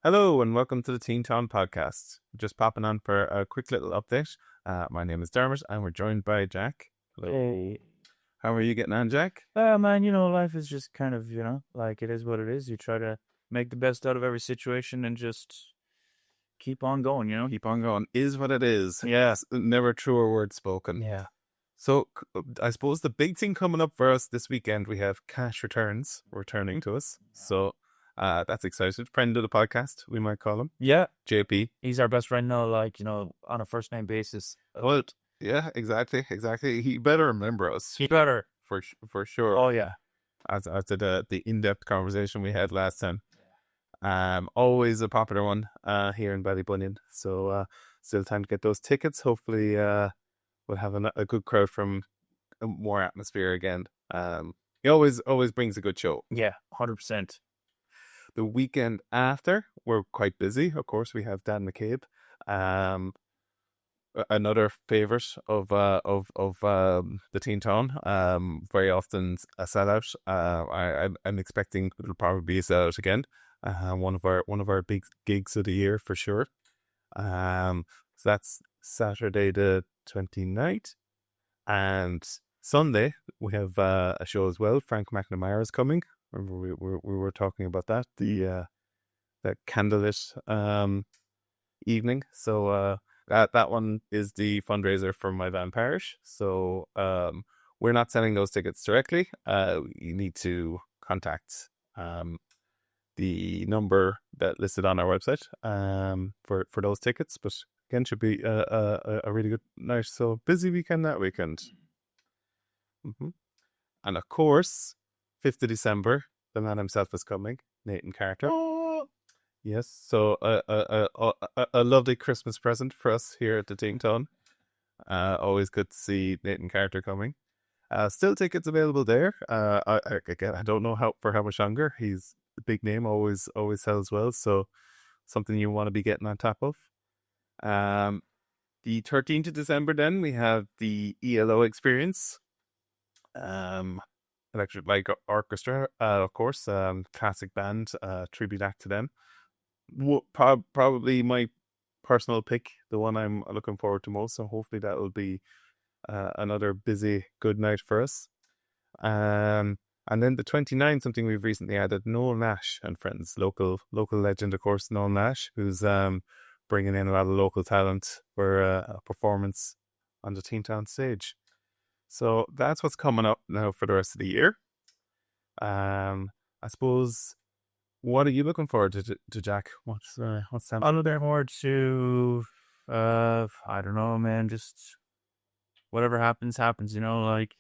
Hello and welcome to the Tintean podcast. Just popping on for a quick little update. My name is Dermot and we're joined by Jack. Hello. Hey, How are you getting on, Jack? man, life is just kind of, like it is what it is. You try to make the best out of every situation and just keep on going. Keep on going. Is what it is. Yeah. Never truer word spoken. Yeah. So I suppose the big thing coming up for us this weekend, we have cash returns returning to us. So that's exciting. Friend of the podcast, we might call him. Yeah. JP. He's our best friend now, on a first name basis. Well, yeah, exactly. He better remember us. He better. For sure. Oh, yeah. After the in-depth conversation we had last time. Always a popular one here in Ballybunion. So still time to get those tickets. Hopefully we'll have a good crowd from more atmosphere again. He always brings a good show. Yeah, 100%. The weekend after, we're quite busy. Of course, we have Dan McCabe. Another favorite of the Teen Town. Very often a sellout. I'm expecting it'll probably be a sellout again. One of our big gigs of the year for sure. So that's Saturday the 29th, and Sunday we have a show as well. Frank McNamara is coming. Remember we were talking about that, the candlelit evening. So that one is the fundraiser for my van parish. So we're not selling those tickets directly. You need to contact the number that listed on our website for those tickets. But again, should be a really good night. So busy weekend that weekend. Mm-hmm. And of course, 5th of December, the man himself is coming, Nathan Carter. Oh. Yes, so a lovely Christmas present for us here at the Teen Town. Always good to see Nathan Carter coming. Still tickets available there. I don't know how much longer. He's a big name, always sells well. So something you want to be getting on top of. The 13th of December, then we have the ELO experience. Electric Light Orchestra, of course, classic band, tribute act to them. Probably my personal pick, the one I'm looking forward to most. So hopefully that will be another busy, good night for us. And then the 29th, something we've recently added, Noel Nash and friends, local legend, of course, Noel Nash, who's bringing in a lot of local talent for a performance on the Teen Town stage. So that's what's coming up now for the rest of the year. I suppose, what are you looking forward to Jack? What's that? I'm looking forward to, I don't know, man, just whatever happens. Like,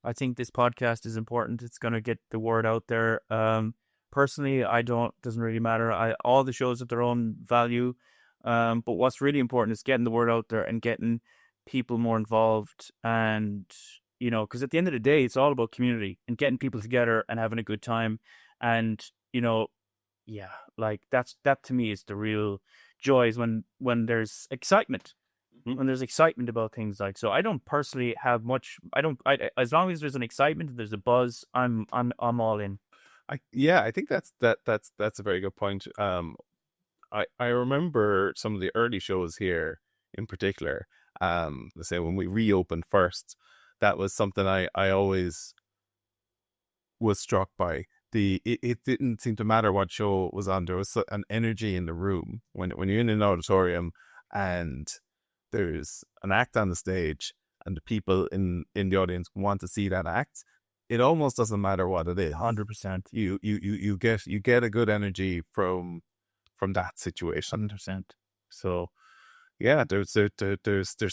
I think this podcast is important. It's going to get the word out there. Personally, doesn't really matter. All the shows have their own value. But what's really important is getting the word out there and getting people more involved. And, because at the end of the day, it's all about community and getting people together and having a good time. And, yeah, like that to me is the real joy, is when there's excitement. When there's excitement about things, like, so I don't personally have much. As long as there's an excitement, there's a buzz, I'm all in. I think that's a very good point. I remember some of the early shows here in particular. Let's say when we reopened first, that was something I always was struck by. It didn't seem to matter what show was on. There was an energy in the room when you're in an auditorium and there's an act on the stage and the people in the audience want to see that act. It almost doesn't matter what it is. 100%. You get a good energy from that situation. 100%. So yeah, there's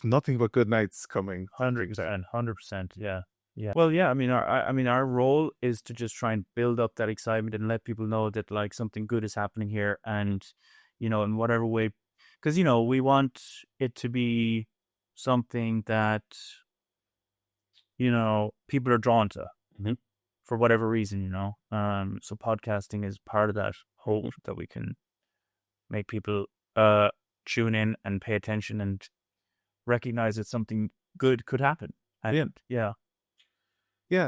nothing but good nights coming. 100%. Yeah. Yeah. Well, yeah. I mean, our role is to just try and build up that excitement and let people know that, like, something good is happening here, and in whatever way, because we want it to be something that people are drawn to, for whatever reason. So podcasting is part of that hope that we can make people tune in and pay attention and recognize that something good could happen. And Yeah,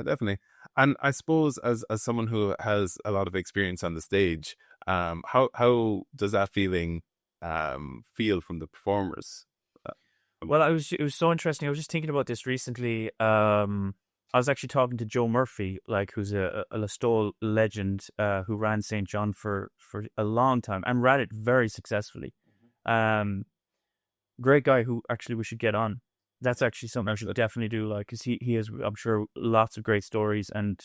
definitely. And I suppose as someone who has a lot of experience on the stage, How does that feeling feel from the performers? Uh, Well, it was so interesting. I was just thinking about this recently. I was actually talking to Joe Murphy, like who's a Listowel legend, who ran St. John for a long time and ran it very successfully. Um, Great guy who actually we should get on. That's actually something I should definitely do, like, because he has, I'm sure, lots of great stories and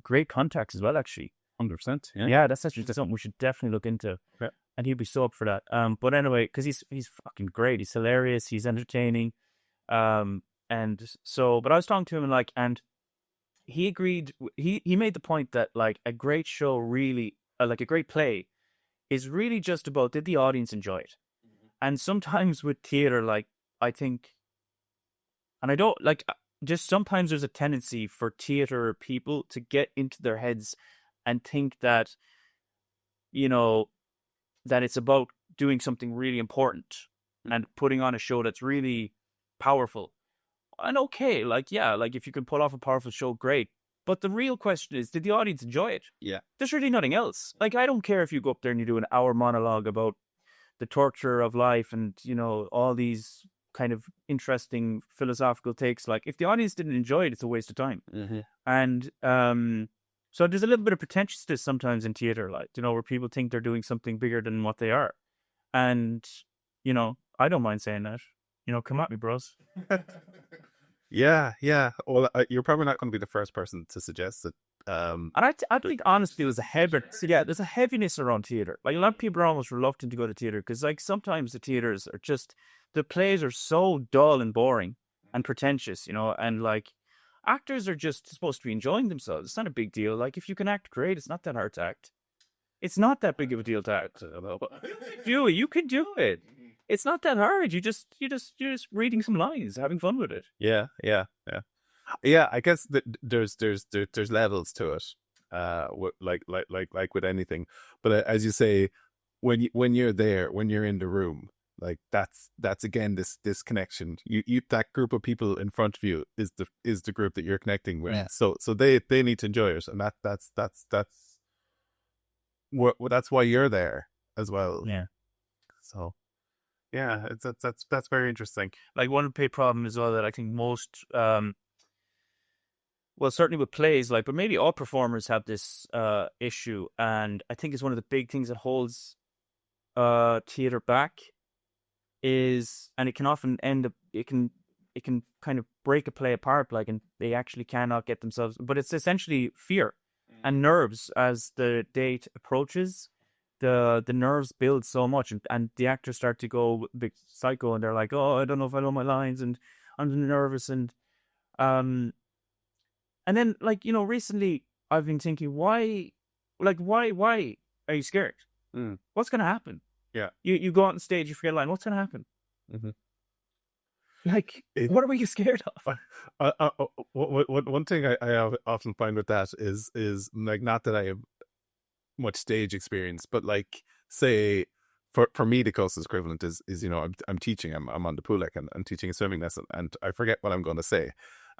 great contacts as well, actually. 100%. Yeah. Yeah, that's actually something we should definitely look into. Yeah. And he'd be so up for that. But anyway, because he's fucking great. He's hilarious. He's entertaining. And so, but I was talking to him and he agreed. He made the point that like a great show really, like a great play, is really just about did the audience enjoy it. And sometimes with theater, like I think, and I don't like, just sometimes there's a tendency for theater people to get into their heads and think that, you know, that it's about doing something really important and putting on a show that's really powerful. And okay, like, yeah, like if you can pull off a powerful show, great. But the real question is, did the audience enjoy it? Yeah. There's really nothing else. Like, I don't care if you go up there and you do an hour monologue about the torture of life and, you know, all these kind of interesting philosophical takes. Like, if the audience didn't enjoy it, it's a waste of time. Mm-hmm. And so there's a little bit of pretentiousness sometimes in theater, like, you know, where people think they're doing something bigger than what they are. And, you know, I don't mind saying that. You know, come at me, bros. Yeah, yeah. Well, you're probably not going to be the first person to suggest it. And I think honestly, there's a heaviness. Yeah, there's a heaviness around theater. Like a lot of people are almost reluctant to go to theater because, like, sometimes the theaters are just the plays are so dull and boring and pretentious, you know. And like actors are just supposed to be enjoying themselves. It's not a big deal. Like if you can act great, it's not that hard to act. It's not that big of a deal to act. Do it. You can do it. It's not that hard. You're just reading some lines, having fun with it. Yeah, yeah, yeah, yeah. I guess that there's levels to it, like with anything. But as you say, when you're there, when you're in the room, like that's again this connection. You that group of people in front of you is the group that you're connecting with. Yeah. So they need to enjoy it, and that's why you're there as well. Yeah. So. Yeah, that's very interesting. Like one big problem as well that I think most, well, certainly with plays, like, but maybe all performers have this issue, and I think it's one of the big things that holds theater back is, and it can often end up, it can kind of break a play apart, like, and they actually cannot get themselves, but it's essentially fear and nerves as the date approaches. The nerves build so much, and the actors start to go big psycho, and they're like, oh, I don't know if I know my lines, and I'm nervous, and then, like, you know, recently I've been thinking, why are you scared? What's gonna happen? Yeah, you go out on stage, you forget a line, what's gonna happen? Mm-hmm. Like, what are you scared of? One thing I often find with that is like, not that I have much stage experience, but like, say for me the closest equivalent is you know, I'm teaching, I'm on the pool deck and I'm teaching a swimming lesson, and I forget what I'm going to say,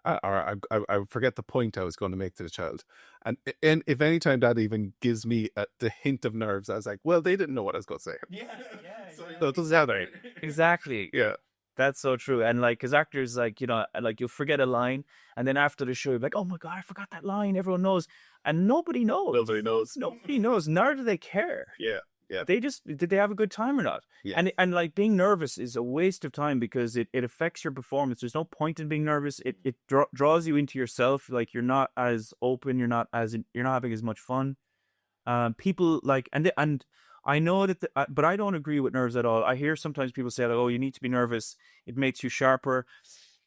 or I forget the point I was going to make to the child, and if any time that even gives me the hint of nerves, I was like, well, they didn't know what I was going to say. So it doesn't happen. Exactly. Yeah. That's so true. And like, because actors, like, you know, like you'll forget a line, and then after the show, you're like, oh my God, I forgot that line. Everyone knows. And nobody knows. Nobody knows. Nobody knows. Nor do they care. Yeah. Yeah. They just, did they have a good time or not? Yeah. And like being nervous is a waste of time because it affects your performance. There's no point in being nervous. It draws you into yourself. Like you're not as open. You're not having as much fun. People like, and I know that, but I don't agree with nerves at all. I hear sometimes people say, like, oh, you need to be nervous. It makes you sharper.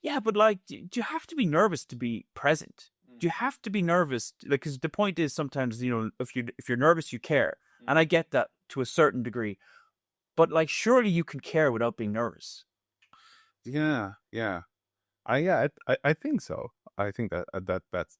Yeah, but like, do you have to be nervous to be present? Do you have to be nervous? Like, because the point is sometimes, you know, if you're nervous, you care. And I get that to a certain degree. But like, surely you can care without being nervous. Yeah. Yeah. I think so. I think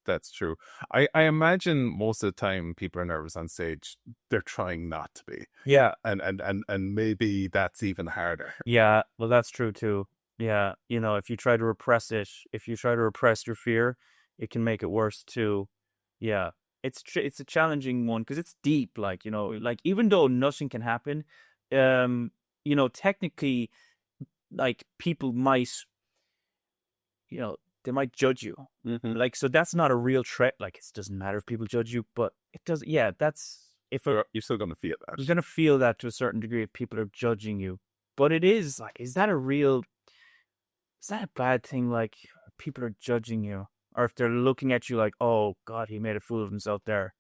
that's true. I imagine most of the time people are nervous on stage. They're trying not to be. Yeah. And maybe that's even harder. Yeah. Well, that's true too. Yeah. You know, if you try to repress it, if you try to repress your fear, it can make it worse too. Yeah. it's a challenging one because it's deep. Like, you know, like even though nothing can happen, you know, technically, like people might, you know, they might judge you. Like, so that's not a real threat. Like, it doesn't matter if people judge you, but it does. Yeah, that's if You're still gonna feel you're that. gonna feel that to a certain degree if people are judging you. But it is like, is that a bad thing? Like, people are judging you, or if they're looking at you like, oh God, he made a fool of himself there.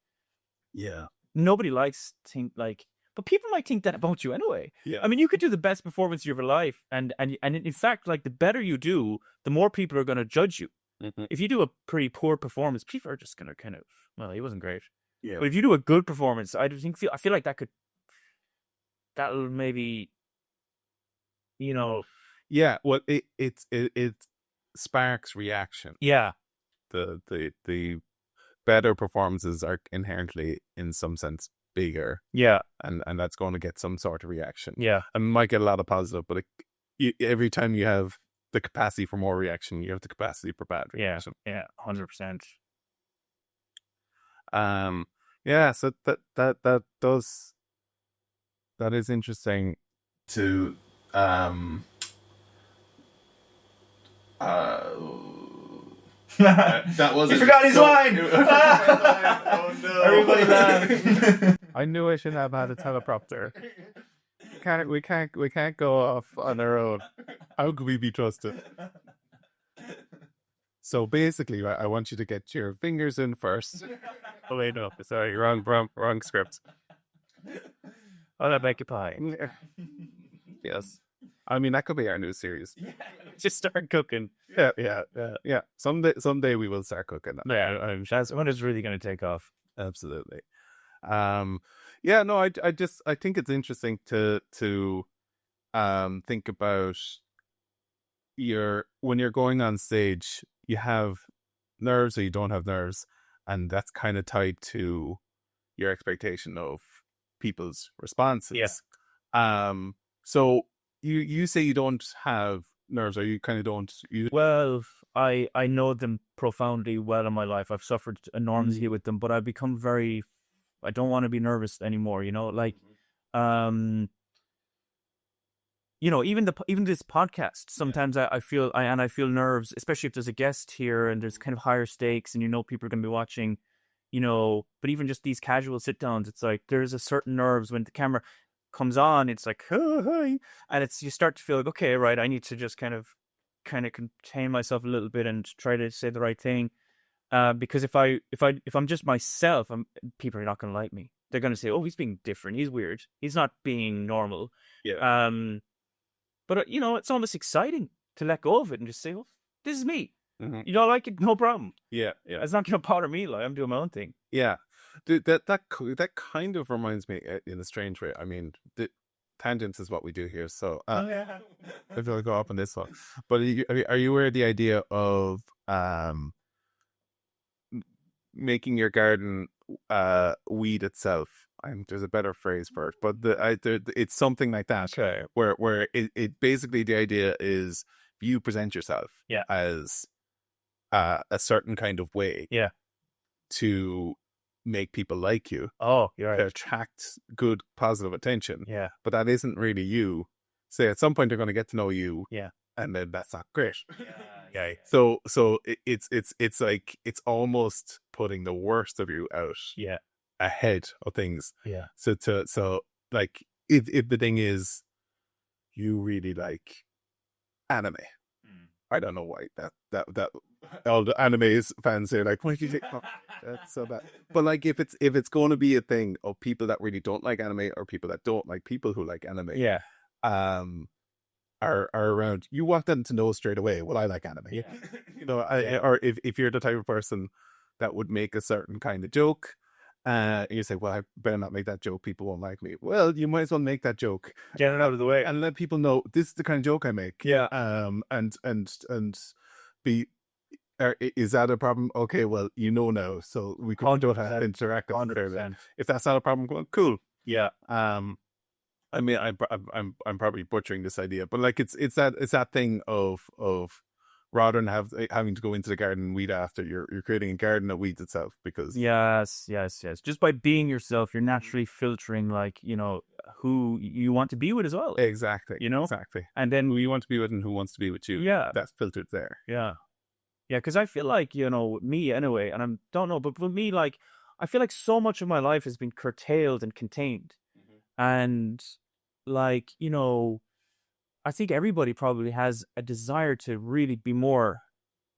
Yeah. Nobody likes think like, but people might think that about you anyway. Yeah. I mean, you could do the best performance of your life, and in fact, like the better you do, the more people are going to judge you. If you do a pretty poor performance, people are just going to kind of, well, he wasn't great. Yeah. But if you do a good performance, I feel like that'll maybe, you know, Yeah. Well, it sparks reaction. yeah, The better performances are inherently, in some sense, bigger, yeah, and that's going to get some sort of reaction. yeah, And might get a lot of positive, but every time you have the capacity for more reaction, you have the capacity for bad yeah, reaction. 100%. Yeah. So that is interesting to uh that was He forgot his line. Oh no! Everybody laugh. I knew I shouldn't have had a teleprompter. We can't go off on our own. How could we be trusted? So basically, I want you to get your fingers in first. Oh wait, no, sorry, wrong script. Oh, that make it pie. Yes, I mean that could be our new series. Just start cooking. Yeah. Someday we will start cooking. Yeah, that's when it's really going to take off. Absolutely. Yeah, no, I think it's interesting to think about when you're going on stage, you have nerves or you don't have nerves, and that's kind of tied to your expectation of people's responses. Yeah. So you say you don't have nerves, or you kind of don't. Well, I know them profoundly well in my life. I've suffered enormously with them, but I've become very. I don't want to be nervous anymore. You know, like, you know, even this podcast. Sometimes I feel I feel nerves, especially if there's a guest here and there's kind of higher stakes, and you know people are going to be watching. You know, but even just these casual sit downs, it's like there's a certain nerves when the camera comes on. It's like, oh, hi, and it's you start to feel like, okay, right, I need to just kind of contain myself a little bit and try to say the right thing. Because if I'm just myself, people are not going to like me. They're going to say, oh, he's being different. He's weird. He's not being normal. Yeah. But you know, it's almost exciting to let go of it and just say, oh, this is me. Mm-hmm. You don't like it? No problem. Yeah. It's not going to bother me. Like, I'm doing my own thing. Yeah. Dude, that kind of reminds me in a strange way. I mean, the tangents is what we do here, so Yeah. I feel like go up on this one. But are you aware of the idea of making your garden weed itself? There's a better phrase for it, but it's something like that. Okay. Where it basically, the idea is you present yourself Yeah. as a certain kind of way. Yeah. To make people like you. Oh, you're right. To attract good, positive attention. Yeah. But that isn't really you. Say at some point they're going to get to know you. Yeah. And then that's not great. Yeah. So it's like it's almost putting the worst of you out. Yeah. Ahead of things. Yeah. So like if the thing is you really like anime. I don't know why that all the anime fans are like, why do you think that's so bad? But like if it's going to be a thing of people that really don't like anime or people that don't like people who like anime, Yeah. are around, you want them to know straight away, well, I like anime. Yeah. You know, or if you're the type of person that would make a certain kind of joke, you say, well, I better not make that joke, people won't like me. Well, you might as well make that joke, Get it out of the way, and let people know this is the kind of joke I make. Yeah. And be, is that a problem? Okay, well, you know now, so we don't have to interact. 100%. If that's not a problem, well, cool. Yeah. I mean, I'm probably butchering this idea, but like it's that thing of rather than having to go into the garden and weed after. You're creating a garden that weeds itself because Yes. Just by being yourself, you're naturally filtering, like, who you want to be with as well. exactly, You know, exactly. and then Who you want to be with and who wants to be with you. yeah, That's filtered there. yeah, yeah. Because I feel like with me anyway, and I don't know, but with me, like, I feel like so much of my life has been curtailed and contained, and like I think everybody probably has a desire to really be more,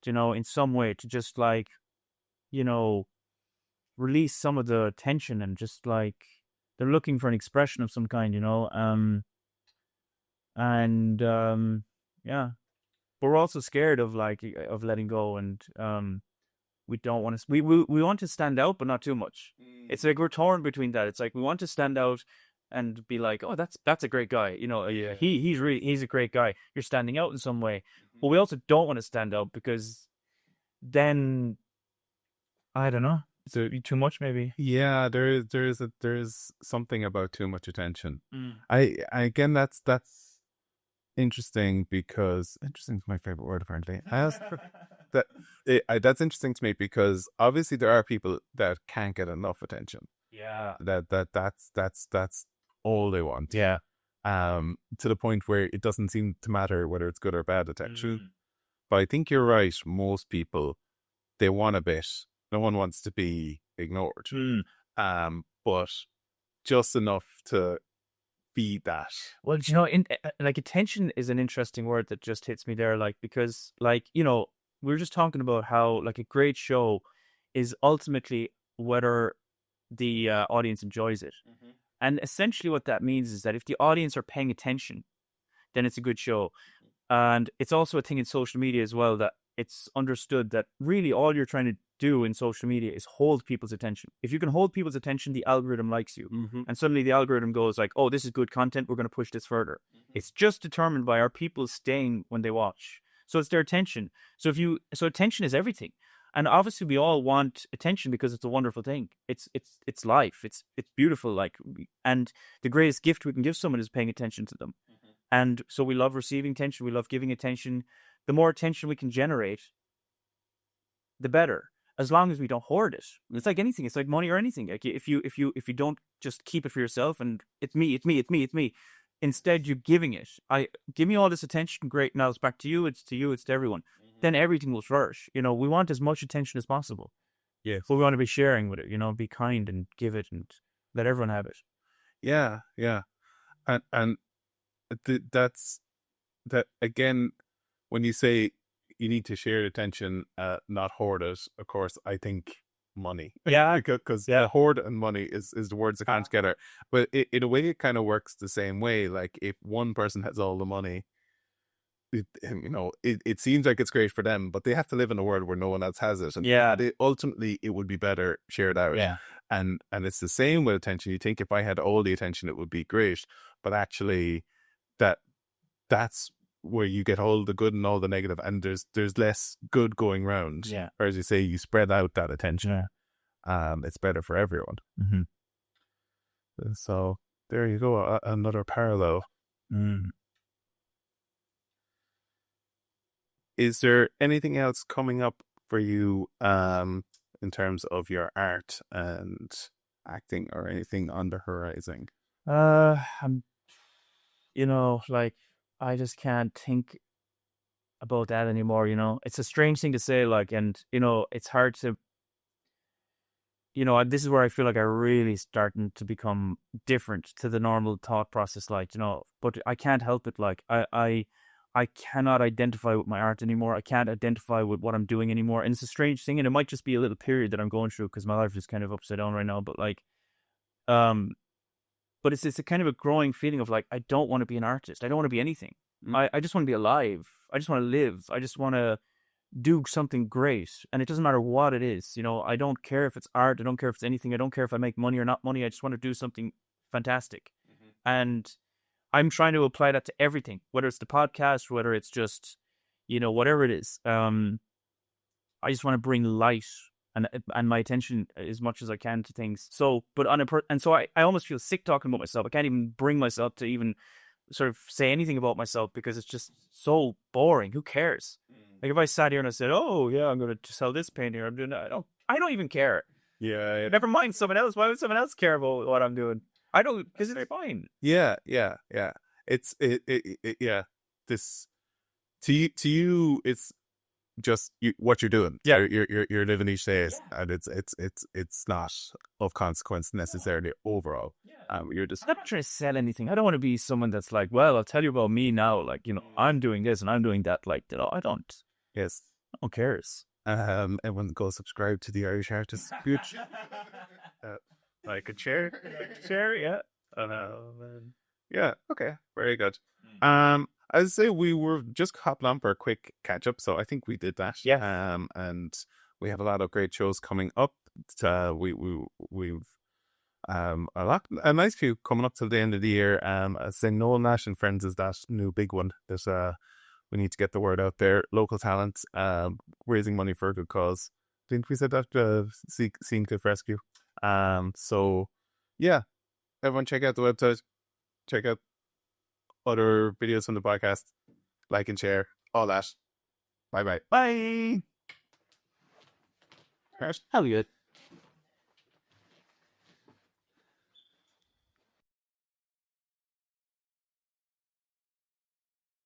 in some way, to just like, you know, release some of the tension, and just like they're looking for an expression of some kind, and yeah, but we're also scared of like of letting go, and we don't want to, we want to stand out, but not too much. It's like we're torn between that. It's like we want to stand out and be like, oh, that's a great guy, Yeah. he's a great guy. You're standing out in some way, but we also don't want to stand out because then I don't know, it's too much maybe. Yeah, there's something about too much attention. Mm. I again that's interesting because interesting is my favorite word apparently. I asked that that's interesting to me because obviously there are people that can't get enough attention. Yeah. That's all they want. Yeah. To the point where it doesn't seem to matter whether it's good or bad attention. Mm. But I think you're right. Most people, they want a bit. No one wants to be ignored. Mm. But just enough to feed that. Well, like, attention is an interesting word that just hits me there, like, because, like, we were just talking about how, like, a great show is ultimately whether the audience enjoys it. And essentially what that means is that if the audience are paying attention, then it's a good show. And it's also a thing in social media as well, that it's understood that really all you're trying to do in social media is hold people's attention. If you can hold people's attention, the algorithm likes you. And suddenly the algorithm goes like, oh, this is good content, we're going to push this further. It's just determined by our people staying when they watch. So it's their attention. So attention is everything. And obviously we all want attention because it's a wonderful thing. It's life. It's beautiful. Like, and the greatest gift we can give someone is paying attention to them. And so we love receiving attention. We love giving attention. The more attention we can generate, the better. As long as we don't hoard it. It's like anything. It's like money or anything. Like if you don't just keep it for yourself and it's me. Instead, you're giving it. Give me all this attention. Great. Now it's back to you. It's to you. It's to everyone. Then everything will flourish. We want as much attention as possible. Yeah. But we want to be sharing with it. Be kind and give it and let everyone have it. Yeah, yeah. And that's that again. When you say you need to share attention, not hoard it, of course, I think money. Yeah. Because hoard and money is the words that come together. But in a way, it kind of works the same way. Like if one person has all the money, it seems like it's great for them, but they have to live in a world where no one else has it. And ultimately, it would be better shared out. Yeah. And it's the same with attention. You think if I had all the attention, it would be great. But actually, that's where you get all the good and all the negative, and there's less good going round. Yeah. Or as you say, you spread out that attention. Yeah. It's better for everyone. So there you go, another parallel. Is there anything else coming up for you in terms of your art and acting, or anything on the horizon? I'm, like, I just can't think about that anymore. It's a strange thing to say, like, and it's hard to, this is where I feel like I'm really starting to become different to the normal thought process, like, but I can't help it. Like, I cannot identify with my art anymore. I can't identify with what I'm doing anymore. And it's a strange thing. And it might just be a little period that I'm going through because my life is kind of upside down right now. But like, but it's a kind of a growing feeling of like, I don't want to be an artist. I don't want to be anything. I just want to be alive. I just want to live. I just want to do something great. And it doesn't matter what it is. I don't care if it's art. I don't care if it's anything. I don't care if I make money or not money. I just want to do something fantastic. And I'm trying to apply that to everything, whether it's the podcast, whether it's just, whatever it is. I just want to bring light and my attention as much as I can to things. So, but so I almost feel sick talking about myself. I can't even bring myself to even sort of say anything about myself because it's just so boring. Who cares? Like if I sat here and I said, "Oh yeah, I'm going to sell this painting," or I'm doing that, I don't even care. Yeah, Never mind someone else. Why would someone else care about what I'm doing? I don't, because it's fine. yeah, yeah, yeah. Yeah. This to you, it's just what you're doing. Yeah. You're living each day, and it's not of consequence necessarily overall. You're just I'm not trying to sell anything. I don't want to be someone that's like, well, I'll tell you about me now. Like, I'm doing this and I'm doing that. Like, I don't. yes. No one cares. Everyone go subscribe to the Irish Artists. Good. Like a chair, yeah. Yeah. Okay. Very good. I'd say we were just hopping on for a quick catch up, so I think we did that. Yeah. And we have a lot of great shows coming up. We've a nice few coming up till the end of the year. I say Noel Nash and Friends is that new big one. There's we need to get the word out there. Local talent, raising money for a good cause. I think we said that Scene Cliff Rescue. So yeah, everyone check out the website. Check out other videos from the podcast. Like and share. All that. Bye bye. Bye. Right. Hell good.